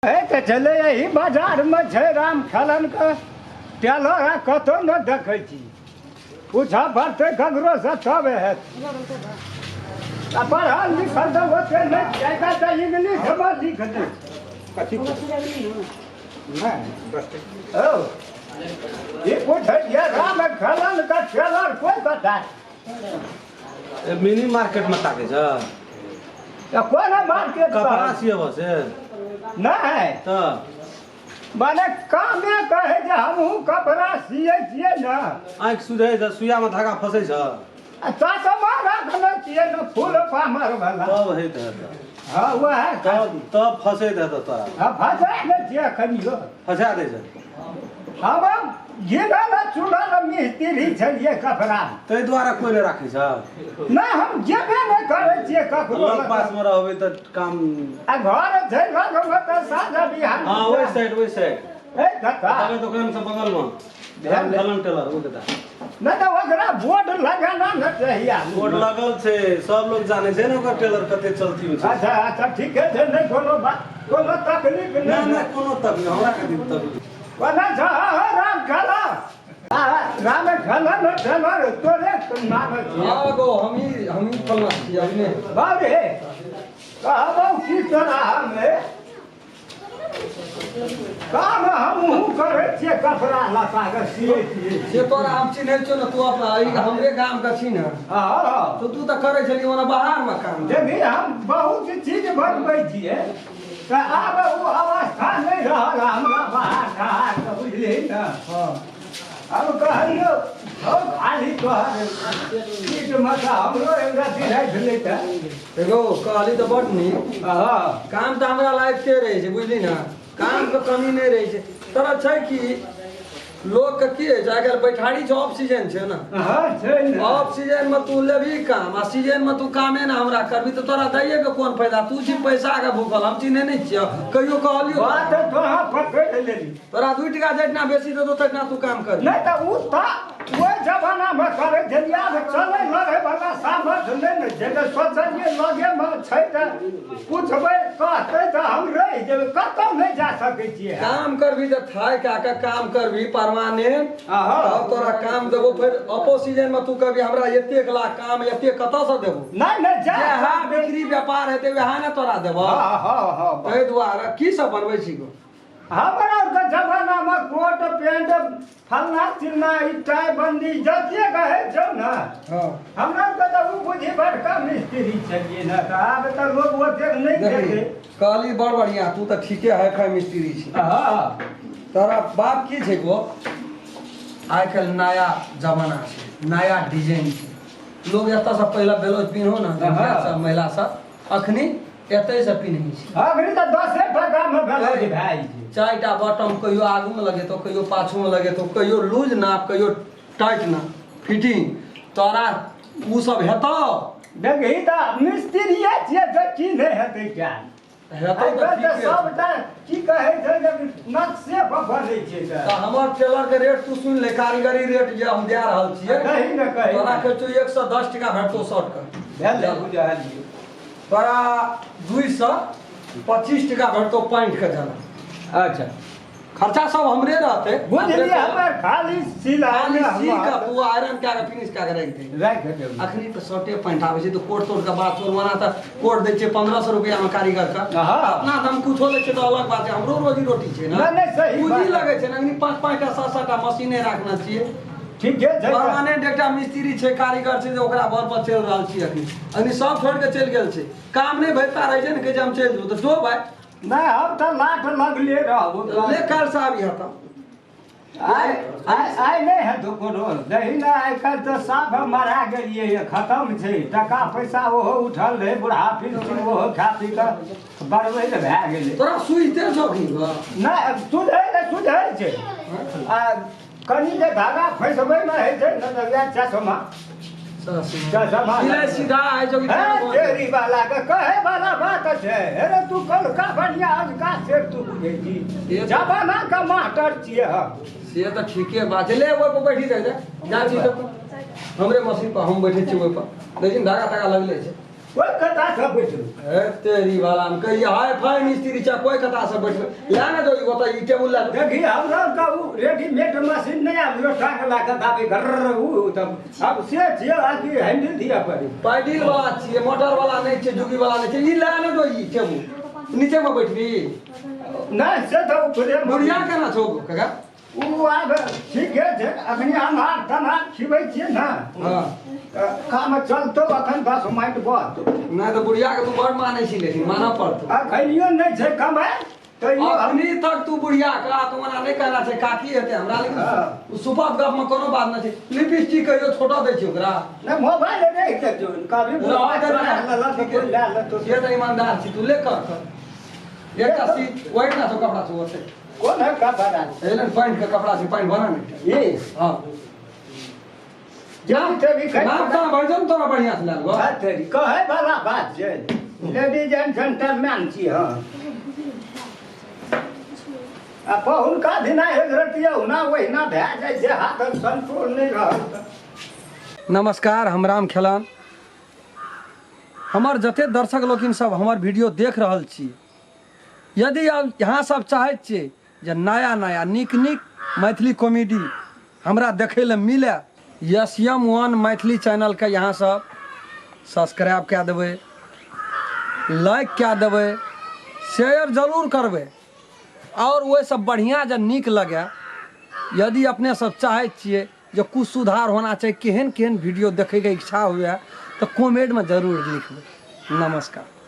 तऽ चले यही बाजार में छै राम खलन के टेलर कतौ न देखै छी पूछा पड़तै ककरो से तब हेत पढ़ल लिखल तऽ ओते नहि जायका तऽ इंग्लिश में लिख दे कथी ओ ये पूछे ये राम खलन का टेलर कोई बताए मिनी मार्केट में ताके छ कोन मार्केट कपड़ा सियब से नहीं तो माने कामे कहे जे हमहू कपड़ा सिए छिए न आँख सुझै छ सुइया में धागा फसै छ चाचा राखले छिए न फूल पामर वाला तब है त हां वह तब फसै त तोरा हां फसा ले छिए खनियो फसा दै छ हम गिरल चुड़ल मिस्त्री छलिए कपड़ा तै द्वारा कोई नहीं राखै छ ना हम जेबे नहीं करे छिए ककरो लग पास में रहबै त काम आ घर छै लगो त सादा बिहान हां ओइ साइड ए कका हमारे दुकान से बगल में ध्यान खलन टेलर वो देता ना तो ओकरा बोर्ड लगाना न चाहिए बोर्ड लगल छे सब लोग जाने छे न ओकर टेलर कते चलती होय अच्छा अच्छा ठीक है जे नहीं कोनो बात कोनो तकलीफ ना नहीं ना कोनो तकलीफ हमरा के दिन तकलीफ बना जा राम खला राम खला न टेलर तोरे नाम है हां गो हम ही फलना छी अपने बाबे कहबो की तोरा हमें काम हमहू करे छिए कपड़ा लता के सिए छिए से तोरा हम चिन्है छौ न तू अपना हमरे गांव का छी न हां तो तू त करे छली ओना बाहर में काम देखी हम बहुत चीज बनबै छिए त आब वो अवस्था नहीं रहल हमरा बाहर ठहार के बुझली न हां अब कहियो हो खाली तोहर सीट मत हमरो एक रति नहीं भेलै त देखो कहली तो बड नीक हां काम तो हमरा लायक के रहे छै बुझली ना काम के कमी नहीं रहे छै तोरा छै कि लोग के की है जाकर बैठारी जो ऑफ सीजन छै ना हां छै न ऑफ सीजन में तू लेबी काम आ सीजन में तू कामे ना हमरा करबी तो तोरा दैये के कोन फायदा तू छी पैसा के भूखल हम चिन्है नहीं छियै कहियो कहलियो बात तोहा पकड़ लेली तोरा 2 टका जितना बेसी देतो ततना तू काम कर नहीं तो उ ता वो जमाना में करे जलिया में चले लगे वाला सामर्थ नहीं न जे सोचलिए लगे में छै त पूछबै कहते त हम रह जेबै कतौ नहीं जा सकै छियै काम करबी तो थाय का काम करबी परमानेंट हां तब तोरा काम देबो फिर अपो सीजन में तू कहबी हमरा एते लाख काम एते कत से देबो नहीं नहीं जा जहाँ बिक्री व्यापार हेते वहाँ ना तोरा देबो हां हां हां ताहि दुआरे की सब बनबै छी गो हमरा के जमाना में कोट पैंट फलना चिलना ई टाई बंदी जते कहे छौ न हां हमरा के त उ बुझी बड़का मिस्त्री छलिए न त आब त लोग ओते नहीं देखे कहली बड़ बढ़िया तू तो ठीके है खै मिस्त्री छी हां तोरा बात की छै गो आइ कल नया जमाना छै नया डिजाइन छै लोग एतऽ से पहले ब्लाउज पिन्हो न सब महिला सब अखनी एतै से पिन्है छै अभी त 10 टका में भेलै भाई चारिटा बटन कहियो आगू में लगेतो कहियो पाछू में लगेतो कहियो लूज नाप कहियो टाइट नाप फिटिंग तोरा उ सब हेतौ देखी त मिस्त्रीये छियै त की नहीं हेतै क्या हेतौ हेतै त त ठीक सबटा की कहै छै जे नक्शे पर बनै छै त हमर टेलर के रेट तू सुन ले कारीगरी रेट जे हम दे रहल छियै कही न कही तोरा कहतो 110 टका भेटतो शर्ट का भेलै बुझलिए तोरा 225 टका भेटतो पैंट के जना अच्छा खर्चा सब हमरे रहते बुझलिए हमर खाली सिलाई खाली में सी का तू आयरन क्या फिनिश क्या रख दे राख दे अखनी तो शर्टे पैंट आवे छै तो कोट तोट के बात छोड़ वना त कोट दै छै 1500 रुपया में कारीगर का हां अपना हम कुछो ले छै तो अलग बात है हमरो रोजी रोटी छै ना नहीं सही पूंजी बात लगे छै ना अखनी 5-5 टा 7-7 टा मशीने राखना चाहिए ठीक है परमानेंट एकटा मिस्त्री छै कारीगर छै जे ओकरा बल पर चल रहल छी अखनी सब छोड़ के चल गेल छै काम नहीं भइता रहे छै ने कि जे हम चल जेबो तो जो भाई नहीं हम त लाख लगले रहबो ले काल साहब हता आई नहीं है तो कोनो दही ना आई कल तो सब मरा गेलिए खत्म छै टका पैसा ओहो उठल रहे बुढ़ापी ओहो खा पी के बरबै ले भए गेलै तोरा सुइते छौ की नहीं सुधै छै आ कनी जे धागा फैसबै में है छै न त या चश्मा सिलाई सीधा है जो कि तेरी वाला के कहे वाला बात है अरे तू कल का बढ़िया आज का से तू बुझे जी जमाना का मास्टर छिए हम से तो ठीके बात है ले वो पे बैठी रह जा छी तो हमरे मशीन पर हम बैठे छी ओइ पर लेकिन धागा धागा लगले छै कोई कथा से बैठू ए तेरी वाला हम कही हाय फाय मिस्त्री चा कोई कथा से बैठ लाने दो ई बता ई टेबुल ला देखी हमरा का रेडीमेड मशीन नहीं आबलो टांग ला कथा पे घर उ तब अब से जे आदमी हैंडल दिया पड़ी पैडिल वाला छिए मोटर वाला नहीं छे जुगी वाला नहीं छे ई लाने दो ई टेबुल नीचे में बैठबी नहीं से तो ऊपर बुढ़िया केना छौ काका उ आब ठीक है अखनी अनार तनार खिबै छियै ना हां काम चलतो अखन 10 मिनट बाद नहीं तो बुढ़िया के तू बड़ माने छी लेकिन माना पड़तो अखनियो नहीं छै कमाय तो ई अखनी तक तू बुढ़िया का तो मना नहीं कहना छै काकी हेते हमरा लेकिन सुपा गप में कोनो बात नहीं छै लिपस्टिक कहियो छोटा दै छै ओकरा नहीं मोबाइल नहीं के जो कभी तो ये तो ईमानदार छी तू ले कर एकटा सी व्हाइट ना तो कपड़ा छो ओते कौन है कपड़ा एलन पैंट का कपड़ा से पैंट बना नहीं ये हां जब तभी नाम का भजन तोरा बढ़िया से लागो बात तेरी कहे वाला बात छै लेडीज एंड जेंटलमैन छी हां आ पहुन का दिन हेजरतिया हुना वहिना भै जाय छै हाथ कंट्रोल नहीं रहल नमस्कार हम राम खेलान हमर जते दर्शक लोकिन सब हमर वीडियो देख रहल छी यदि आप यहाँ सब चाहैत छियै जे नया नया नीक नीक मैथिली कॉमेडी हमरा देखै लए मिले SM1 मैथिली चैनल के यहाँ सब सब्सक्राइब कए देबै लाइक कए देबै शेयर जरूर करबै और वो सब बढ़िया जे नीक लगे यदि अपने सब चाहैत छियै जे कुछ सुधार होना चाहिए केहन केहन वीडियो देखैके इच्छा हुए तो कमेंट में जरूर लिखबै नमस्कार।